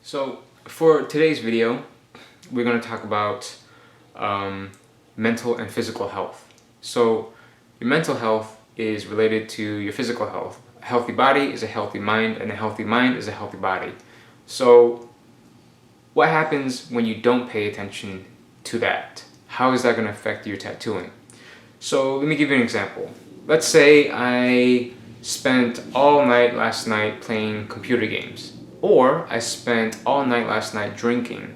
So for today's video, we're going to talk about mental and physical health. So your mental health is related to your physical health. A healthy body is a healthy mind, and a healthy mind is a healthy body. So what happens when you don't pay attention to that? How is that going to affect your tattooing? So let me give you an example. Let's say I spent all night last night playing computer games. Or I spent all night last night drinking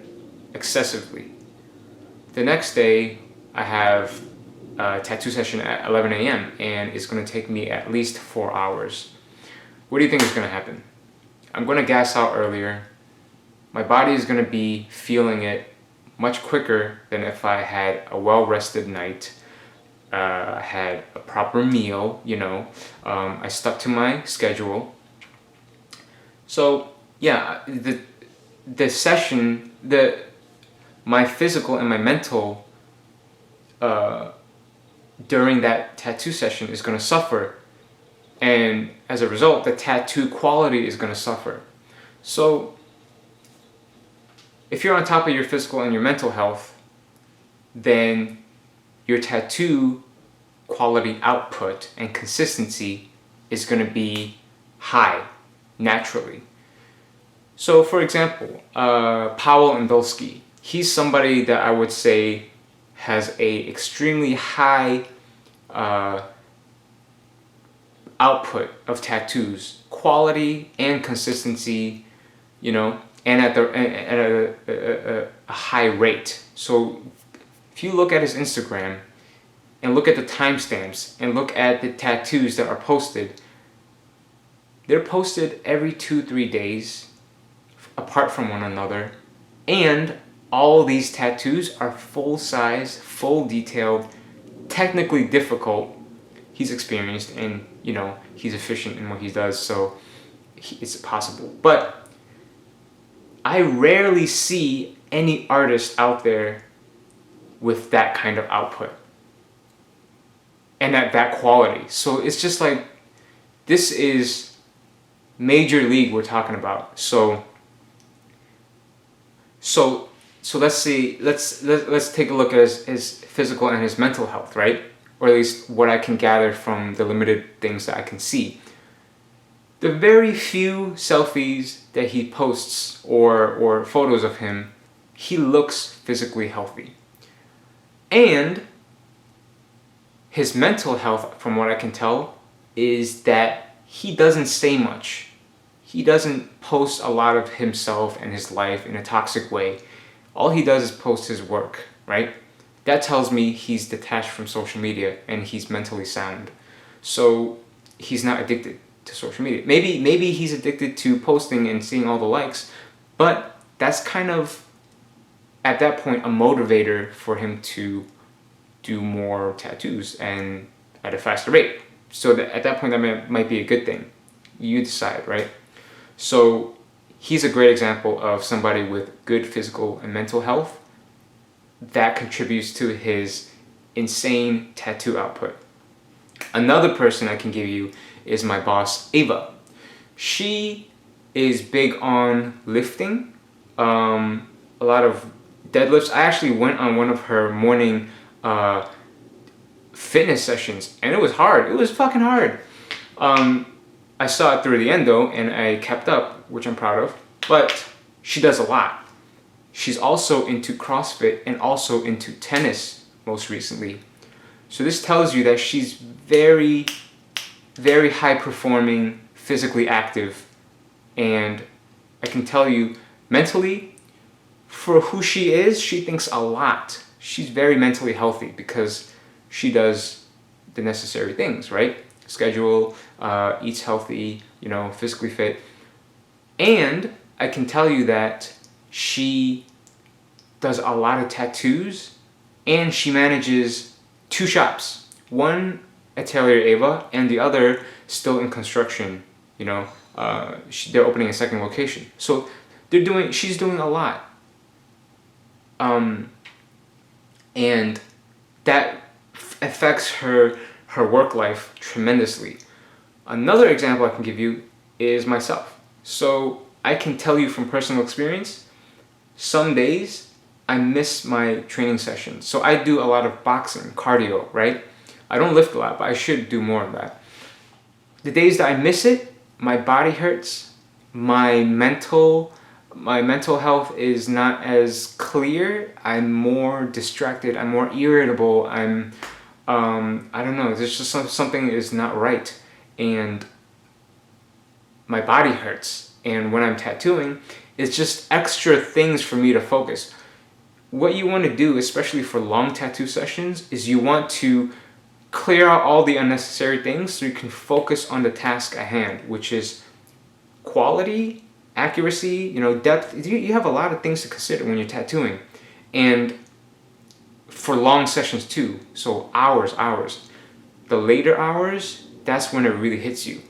excessively. The next day, I have a tattoo session at 11 a.m. and it's going to take me at least 4 hours. What do you think is going to happen? I'm going to gas out earlier. My body is going to be feeling it much quicker than if I had a well-rested night. I had a proper meal, I stuck to my schedule. So yeah, the session, my physical and my mental during that tattoo session is going to suffer, and as a result, the tattoo quality is going to suffer. So if you're on top of your physical and your mental health, then your tattoo quality output and consistency is going to be high naturally. So for example, Powell Indulski, he's somebody that I would say has a extremely high output of tattoos, quality and consistency, and at a high rate. So if you look at his Instagram and look at the timestamps and look at the tattoos that are posted, they're posted every 2-3 days apart from one another, and all these tattoos are full size, full detailed, technically difficult. He's experienced and he's efficient in what he does, so it's possible. But I rarely see any artist out there with that kind of output and at that quality. So it's just like, this is major league we're talking about. So let's see. Let's take a look at his physical and his mental health, right? Or at least what I can gather from the limited things that I can see. The very few selfies that he posts or photos of him, he looks physically healthy. And his mental health, from what I can tell, is that he doesn't say much. He doesn't post a lot of himself and his life in a toxic way. All he does is post his work, right? That tells me he's detached from social media and he's mentally sound. So he's not addicted to social media. Maybe he's addicted to posting and seeing all the likes, but that's kind of, at that point, a motivator for him to do more tattoos and at a faster rate. So that at that point, that might be a good thing. You decide, right? So he's a great example of somebody with good physical and mental health that contributes to his insane tattoo output. Another person I can give you is my boss, Ava. She is big on lifting, a lot of deadlifts. I actually went on one of her morning fitness sessions, and it was hard. It was fucking hard. I saw it through the end though, and I kept up, which I'm proud of. But she does a lot. She's also into CrossFit and also into tennis most recently. So this tells you that she's very, very high performing, physically active. And I can tell you, mentally, for who she is, she thinks a lot. She's very mentally healthy because she does the necessary things, right? Schedule, eats healthy, physically fit. And I can tell you that she does a lot of tattoos, and she manages 2 shops. One, Atelier Ava, and the other still in construction. They're opening a second location. So she's doing a lot. And that affects her work life tremendously. Another example I can give you is myself. So I can tell you from personal experience, some days I miss my training sessions. So I do a lot of boxing, cardio, right? I don't lift a lot, but I should do more of that. The days that I miss it, my body hurts, my mental health is not as clear. I'm more distracted, I'm more irritable, I don't know, there's just something is not right. And my body hurts. And when I'm tattooing, it's just extra things for me to focus. What you want to do, especially for long tattoo sessions, is you want to clear out all the unnecessary things so you can focus on the task at hand, which is quality, accuracy, depth. You have a lot of things to consider when you're tattooing. And for long sessions too, so hours. The later hours, that's when it really hits you.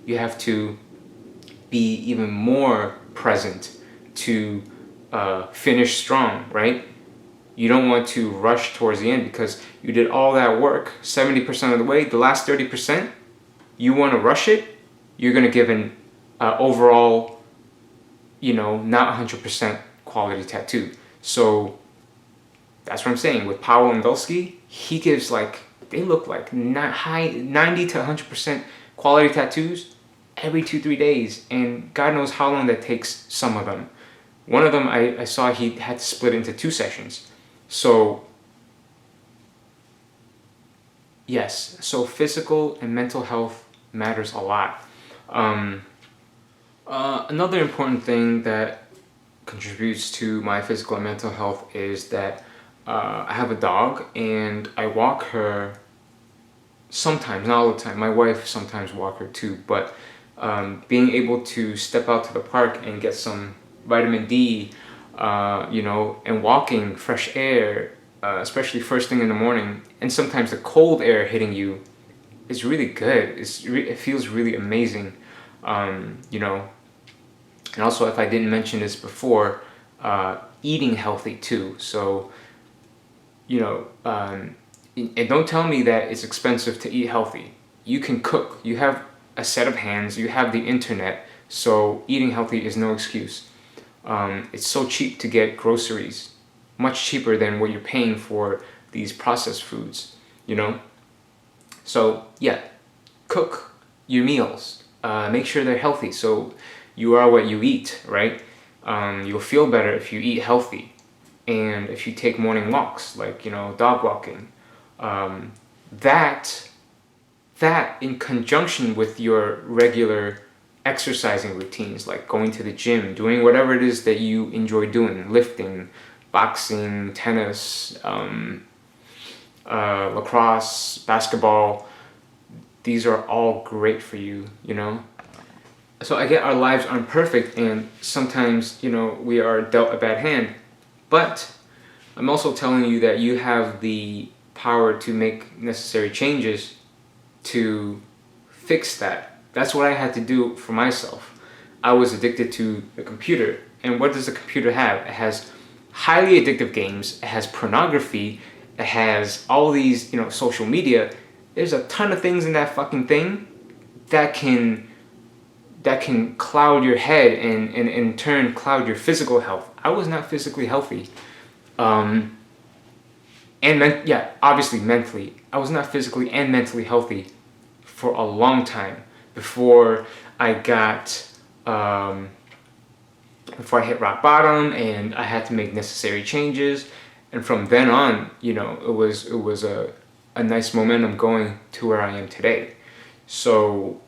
You have to be even more present to finish strong, right? You don't want to rush towards the end because you did all that work 70% of the way. The last 30%, you want to rush it, you're going to give an overall, not 100% quality tattoo. So that's what I'm saying. With Powell and Dulski, he gives they look like high 90 to 100% quality tattoos every 2-3 days. And God knows how long that takes some of them. One of them I saw he had to split into 2 sessions. So yes, so physical and mental health matters a lot. Another important thing that contributes to my physical and mental health is that I have a dog and I walk her sometimes, not all the time. My wife sometimes walk her too, but being able to step out to the park and get some vitamin D, and walking, fresh air, especially first thing in the morning, and sometimes the cold air hitting you is really good. It feels really amazing, And also, if I didn't mention this before, eating healthy too. So, and don't tell me that it's expensive to eat healthy. You can cook. You have a set of hands. You have the internet. So eating healthy is no excuse. It's so cheap to get groceries, much cheaper than what you're paying for these processed foods, So yeah, cook your meals. Make sure they're healthy. So you are what you eat, right? You'll feel better if you eat healthy. And if you take morning walks, dog walking, that in conjunction with your regular exercising routines, like going to the gym, doing whatever it is that you enjoy doing, lifting, boxing, tennis, lacrosse, basketball, these are all great for you, So I get our lives aren't perfect, and sometimes, we are dealt a bad hand, but I'm also telling you that you have the power to make necessary changes to fix that. That's what I had to do for myself. I was addicted to the computer, and what does the computer have? It has highly addictive games, it has pornography, it has all these, social media. There's a ton of things in that fucking thing that can cloud your head and in turn cloud your physical health. I was not physically healthy. Obviously mentally. I was not physically and mentally healthy for a long time before I hit rock bottom and I had to make necessary changes. And from then on, it was a nice momentum going to where I am today. So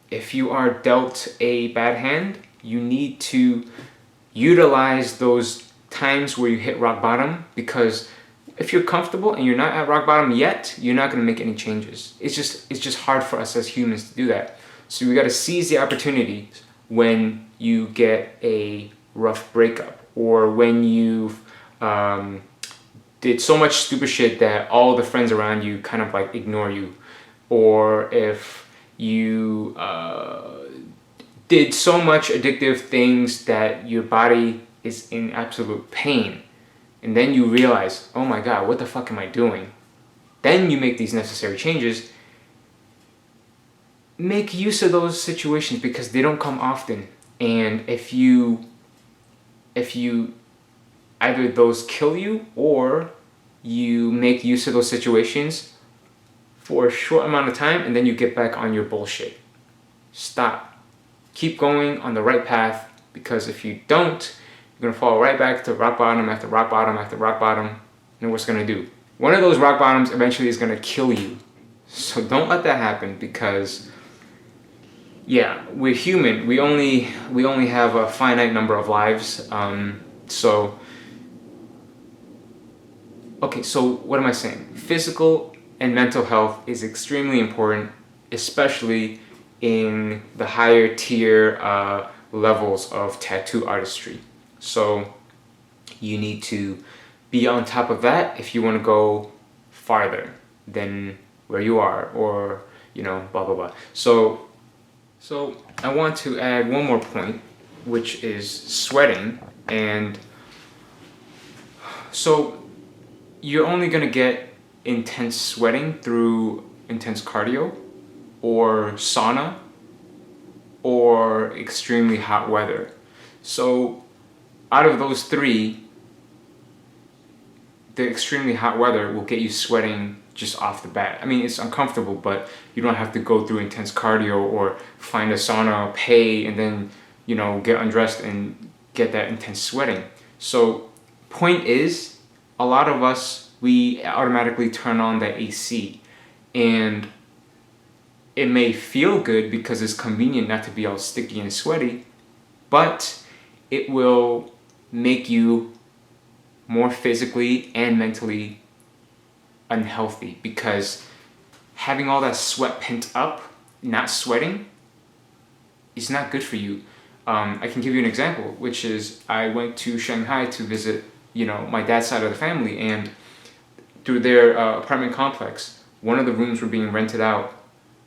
if you are dealt a bad hand, you need to utilize those times where you hit rock bottom, because if you're comfortable and you're not at rock bottom yet, you're not going to make any changes. It's just hard for us as humans to do that. So we got to seize the opportunities when you get a rough breakup, or when you've did so much stupid shit that all the friends around you kind of ignore you, or if you did so much addictive things that your body is in absolute pain, and then you realize, oh my god, what the fuck am I doing? Then you make these necessary changes. make use of those situations because they don't come often. And if you either those kill you or you make use of those situations for a short amount of time and then you get back on your bullshit. Stop. Keep going on the right path, because if you don't, you're gonna fall right back to rock bottom after rock bottom after rock bottom. And what's gonna do? One of those rock bottoms eventually is gonna kill you. So don't let that happen, because yeah, we're human. We only have a finite number of lives. Okay, so what am I saying? Physical and mental health is extremely important, especially in the higher tier levels of tattoo artistry. So you need to be on top of that if you want to go farther than where you are, or blah blah blah. So I want to add one more point, which is sweating. And so you're only going to get intense sweating through intense cardio or sauna or extremely hot weather. So out of those three, the extremely hot weather will get you sweating just off the bat. I mean, it's uncomfortable, but you don't have to go through intense cardio or find a sauna, pay, and then get undressed and get that intense sweating. So point is, a lot of us, we automatically turn on the AC, and it may feel good because it's convenient not to be all sticky and sweaty, but it will make you more physically and mentally unhealthy, because having all that sweat pent up, not sweating, is not good for you. I can give you an example, which is I went to Shanghai to visit my dad's side of the family, and through their apartment complex, one of the rooms were being rented out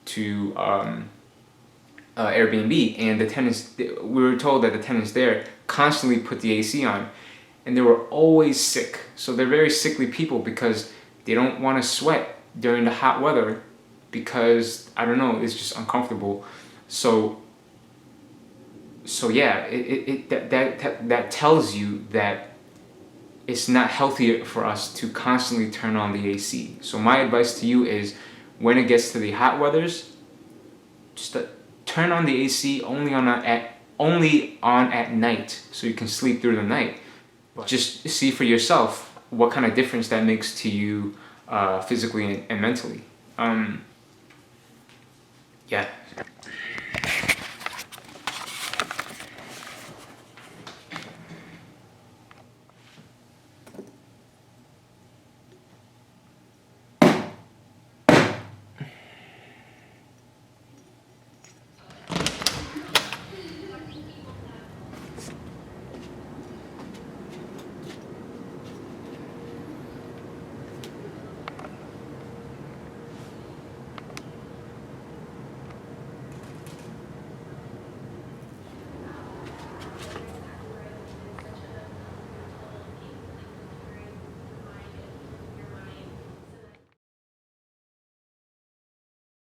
to Airbnb, and the tenants, we were told that the tenants there constantly put the AC on, and they were always sick. So they're very sickly people because they don't want to sweat during the hot weather, because I don't know, it's just uncomfortable. So yeah, that tells you that it's not healthy for us to constantly turn on the AC. So my advice to you is, when it gets to the hot weathers, just turn on the AC only on at night, so you can sleep through the night. But just see for yourself what kind of difference that makes to you physically and mentally. Yeah.